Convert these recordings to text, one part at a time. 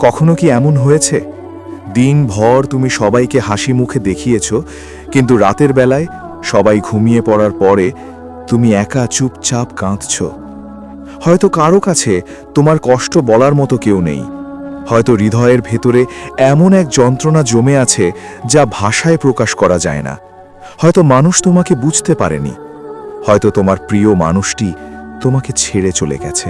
কখনো কি এমন হয়েছে দিনভর তুমি সবাইকে হাসি মুখে দেখিয়েছ, কিন্তু রাতের বেলায় সবাই ঘুমিয়ে পড়ার পরে তুমি একা চুপচাপ কাঁদছ? হয়তো কারো কাছে তোমার কষ্ট বলার মতো কেউ নেই, হয়তো হৃদয়ের ভেতরে এমন এক যন্ত্রণা জমে আছে যা ভাষায় প্রকাশ করা যায় না। হয়তো মানুষ তোমাকে বুঝতে পারেনি, হয়তো তোমার প্রিয় মানুষটি তোমাকে ছেড়ে চলে গেছে,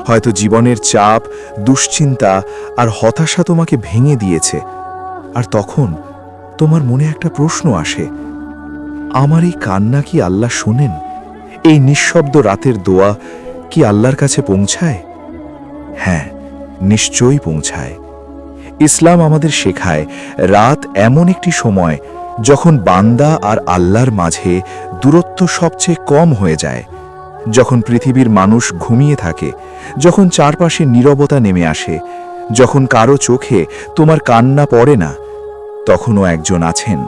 হয়তো জীবনের চাপ, দুশ্চিন্তা আর হতাশা তোমাকে ভেঙে দিয়েছে। আর তখন তোমার মনে একটা প্রশ্ন আসে, আমার এই কান্না কি আল্লাহ শোনেন? এই নিঃশব্দ রাতের দোয়া কি আল্লাহর কাছে পৌঁছায়? হ্যাঁ, নিশ্চয়ই পৌঁছায়। ইসলাম আমাদের শেখায় রাত এমন একটি সময় যখন বান্দা আর আল্লাহর মাঝে দূরত্ব সবচেয়ে কম হয়ে যায়, যখন পৃথিবীর মানুষ ঘুমিয়ে থাকে, যখন চারপাশে নীরবতা নেমে আসে, যখন কারো চোখে তোমার কান্না পড়ে না, তখনও একজন আছেন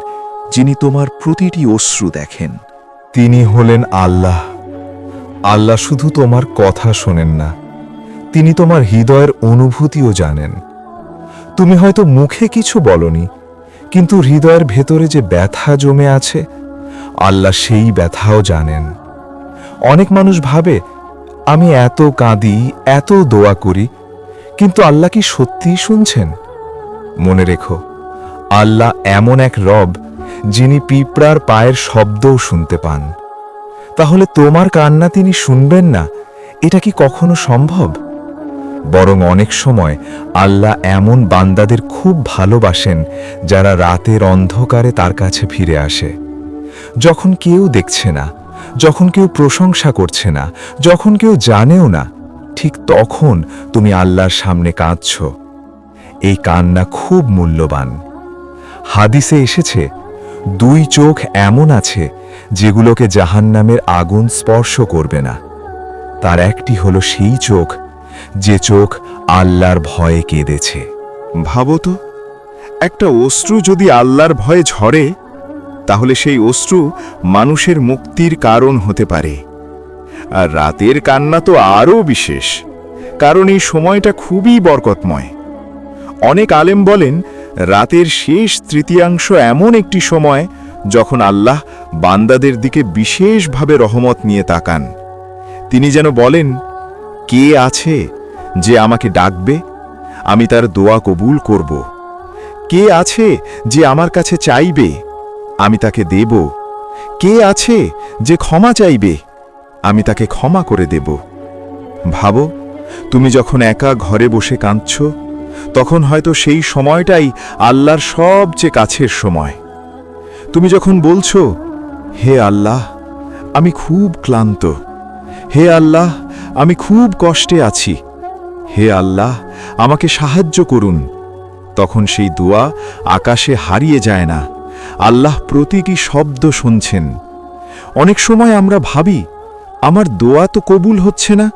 যিনি তোমার প্রতিটি অশ্রু দেখেন। তিনি হলেন আল্লাহ। আল্লাহ শুধু তোমার কথা শোনেন না, তিনি তোমার হৃদয়ের অনুভূতিও জানেন। তুমি হয়তো মুখে কিছু বলনি, কিন্তু হৃদয়ের ভেতরে যে ব্যথা জমে আছে, আল্লাহ সেই ব্যথাও জানেন। অনেক মানুষ ভাবে, আমি এত কাঁদি, এত দোয়া করি, কিন্তু আল্লাহ কি সত্যিই শুনছেন? মনে রেখো, আল্লাহ এমন এক রব যিনি পিঁপড়ার পায়ের শব্দও শুনতে পান। তাহলে তোমার কান্না তিনি শুনবেন না, এটা কি কখনো সম্ভব? বরং অনেক সময় আল্লাহ এমন বান্দাদের খুব ভালোবাসেন যারা রাতের অন্ধকারে তার কাছে ফিরে আসে। যখন কেউ দেখছে না, যখন কেউ প্রশংসা করছে না, যখন কেউ জানেও না, ঠিক তখন তুমি আল্লাহর সামনে কাঁদছ। এই কান্না খুব মূল্যবান। হাদিসে এসেছে, দুই চোখ এমন আছে যেগুলোকে জাহান্নামের আগুন স্পর্শ করবে না। তার একটি হলো সেই চোখ যে চোখ আল্লাহর ভয়ে কেঁদেছে। ভাবো তো, একটা অশ্রু যদি আল্লাহর ভয়ে ঝরে, তাহলে সেই অশ্রু মানুষের মুক্তির কারণ হতে পারে। আর রাতের কান্না তো আরও বিশেষ, কারণ এই সময়টা খুবই বরকতময়। অনেক আলেম বলেন, রাতের শেষ তৃতীয়াংশ এমন একটি সময় যখন আল্লাহ বান্দাদের দিকে বিশেষভাবে রহমত নিয়ে তাকান। তিনি যেন বলেন, কে আছে যে আমাকে ডাকবে, আমি তার দোয়া কবুল করব। কে আছে যে আমার কাছে চাইবে, আমি তাকে দেব। কে আছে যে ক্ষমা চাইবে, আমি তাকে ক্ষমা করে দেব। ভাবো, তুমি যখন একা ঘরে বসে কাঁদছ, তখন হয়তো সেই সময়টাই আল্লাহর সবচেয়ে কাছের সময়। তুমি যখন বলছো, হে আল্লাহ, আমি খুব ক্লান্ত, হে আল্লাহ, আমি খুব কষ্টে আছি, হে আল্লাহ, আমাকে সাহায্য করুন, তখন সেই দোয়া আকাশে হারিয়ে যায় না। আল্লাহ প্রতিটি শব্দ শুনছেন। অনেক সময় আমরা ভাবি, আমার দোয়া তো কবুল হচ্ছে না,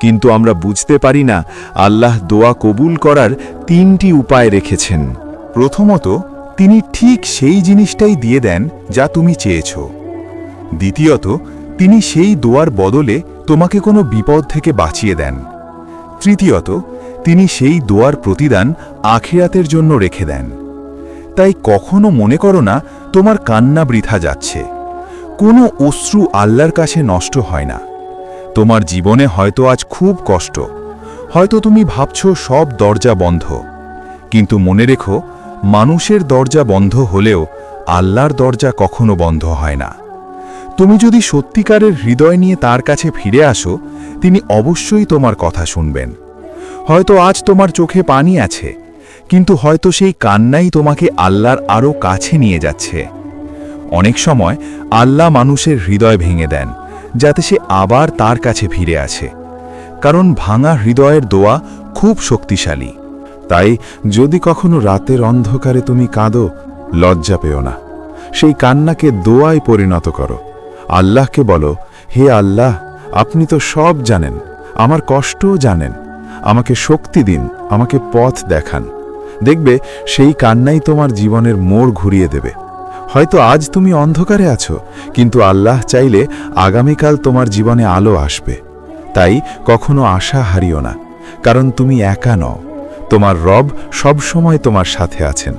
কিন্তু আমরা বুঝতে পারি না আল্লাহ দোয়া কবুল করার তিনটি উপায় রেখেছেন। প্রথমত, তিনি ঠিক সেই জিনিসটাই দিয়ে দেন যা তুমি চেয়েছ। দ্বিতীয়ত, তিনি সেই দোয়ার বদলে তোমাকে কোনো বিপদ থেকে বাঁচিয়ে দেন। তৃতীয়ত, তিনি সেই দোয়ার প্রতিদান আখিরাতের জন্য রেখে দেন। তাই কখনো মনে করো না তোমার কান্না বৃথা যাচ্ছে। কোনো অশ্রু আল্লাহর কাছে নষ্ট হয় না। তোমার জীবনে হয়তো আজ খুব কষ্ট, হয়তো তুমি ভাবছ সব দরজা বন্ধ, কিন্তু মনে রেখো, মানুষের দরজা বন্ধ হলেও আল্লাহর দরজা কখনো বন্ধ হয় না। তুমি যদি সত্যিকারের হৃদয় নিয়ে তার কাছে ফিরে আসো, তিনি অবশ্যই তোমার কথা শুনবেন। হয়তো আজ তোমার চোখে পানি আছে, কিন্তু হয়তো সেই কান্নাই তোমাকে আল্লাহর আরও কাছে নিয়ে যাচ্ছে। অনেক সময় আল্লাহ মানুষের হৃদয় ভেঙে দেন যাতে সে আবার তার কাছে ফিরে আসে, কারণ ভাঙা হৃদয়ের দোয়া খুব শক্তিশালী। তাই যদি কখনো রাতের অন্ধকারে তুমি কাঁদো, লজ্জা পেও না। সেই কান্নাকে দোয়ায় পরিণত করো। আল্লাহকে বলো, হে আল্লাহ, আপনি তো সব জানেন, আমার কষ্টও জানেন, আমাকে শক্তি দিন, আমাকে পথ দেখান। দেখবে সেই কান্নাই তোমার জীবনের মোড় ঘুরিয়ে দেবে। হয়তো আজ তুমি অন্ধকারে আছো, কিন্তু আল্লাহ চাইলে আগামীকাল তোমার জীবনে আলো আসবে। তাই কখনো আশা হারিও না, কারণ তুমি একা নও। তোমার রব সবসময় তোমার সাথে আছেন।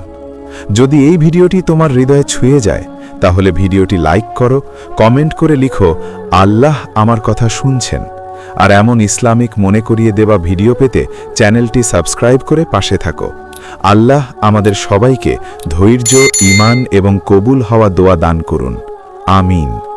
যদি এই ভিডিওটি তোমার হৃদয়ে ছুঁয়ে যায় তাহলে ভিডিওটি লাইক করো, কমেন্ট করে লিখো আল্লাহ আমার কথা শুনছেন। আর এমন ইসলামিক মনে করিয়ে দেওয়া ভিডিও পেতে চ্যানেলটি সাবস্ক্রাইব করে পাশে থাকো। আল্লাহ আমাদের সবাইকে ধৈর্য, ঈমান এবং কবুল হওয়া দোয়া দান করুন। আমিন।